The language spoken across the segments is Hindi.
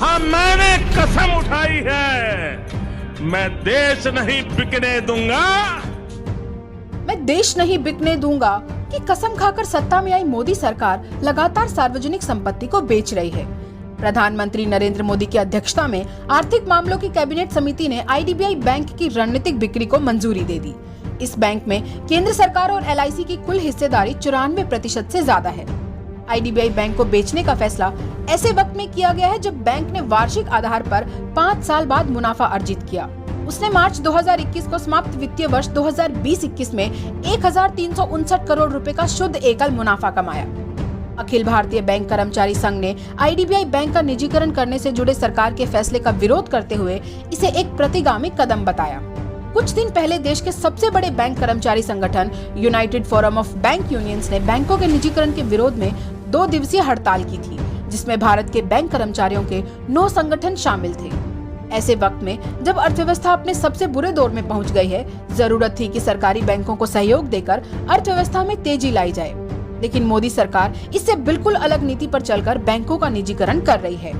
हाँ, मैंने कसम उठाई है, मैं देश नहीं बिकने दूंगा। मैं देश नहीं बिकने दूंगा कि कसम खाकर सत्ता में आई मोदी सरकार लगातार सार्वजनिक संपत्ति को बेच रही है। प्रधानमंत्री नरेंद्र मोदी की अध्यक्षता में आर्थिक मामलों की कैबिनेट समिति ने आईडीबीआई बैंक की रणनीतिक बिक्री को मंजूरी दे दी। इस बैंक में केंद्र सरकार और एलआईसी की कुल हिस्सेदारी 94% से ज्यादा है। आईडीबीआई बैंक को बेचने का फैसला ऐसे वक्त में किया गया है जब बैंक ने वार्षिक आधार पर 5 साल बाद मुनाफा अर्जित किया। उसने मार्च 2021 को समाप्त वित्तीय वर्ष 2020-21 में 1359 करोड़ रुपए का शुद्ध एकल मुनाफा कमाया। अखिल भारतीय बैंक कर्मचारी संघ ने आईडीबीआई बैंक का निजीकरण करने से जुड़े सरकार के फैसले का विरोध करते हुए इसे एक प्रतिगामी कदम बताया। कुछ दिन पहले देश के सबसे बड़े बैंक कर्मचारी संगठन United forum of bank unions ने बैंकों के निजीकरण के विरोध में 2 दिवसीय हड़ताल की थी, जिसमें भारत के बैंक कर्मचारियों के 9 संगठन शामिल थे। ऐसे वक्त में जब अर्थव्यवस्था अपने सबसे बुरे दौर में पहुंच गई है, जरूरत थी कि सरकारी बैंकों को सहयोग देकर अर्थव्यवस्था में तेजी लाई जाए। लेकिन मोदी सरकार इससे बिल्कुल अलग नीति पर चलकर बैंकों का निजीकरण कर रही है।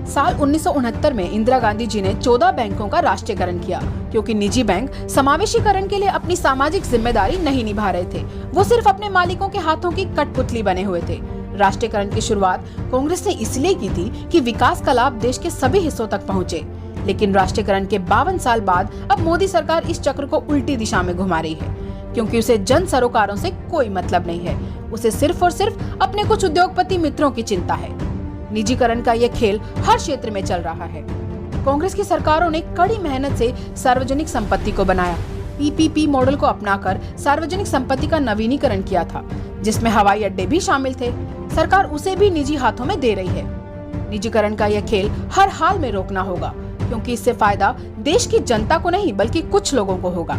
साल 1969 में इंदिरा गांधी जी ने 14 बैंकों का राष्ट्रीयकरण किया, क्योंकि निजी बैंक समावेशीकरण के लिए अपनी सामाजिक जिम्मेदारी नहीं निभा रहे थे। वो सिर्फ अपने मालिकों के हाथों की कठपुतली बने हुए थे। राष्ट्रीयकरण की शुरुआत कांग्रेस ने इसलिए की थी कि विकास का लाभ देश के सभी हिस्सों तक पहुंचे। लेकिन राष्ट्रीयकरण के 52 साल बाद अब मोदी सरकार इस चक्र को उल्टी दिशा में घुमा रही है, क्योंकि उसे जन सरोकारों से कोई मतलब नहीं है। उसे सिर्फ और सिर्फ अपने कुछ उद्योगपति मित्रों की चिंता है। निजीकरण का यह खेल हर क्षेत्र में चल रहा है। कांग्रेस की सरकारों ने कड़ी मेहनत से सार्वजनिक संपत्ति को बनाया। पीपीपी मॉडल को अपनाकर सार्वजनिक संपत्ति का नवीनीकरण किया था, जिसमें हवाई अड्डे भी शामिल थे। सरकार उसे भी निजी हाथों में दे रही है। निजीकरण का यह खेल हर हाल में रोकना होगा, क्योंकि इससे फायदा देश की जनता को नहीं बल्कि कुछ लोगों को होगा।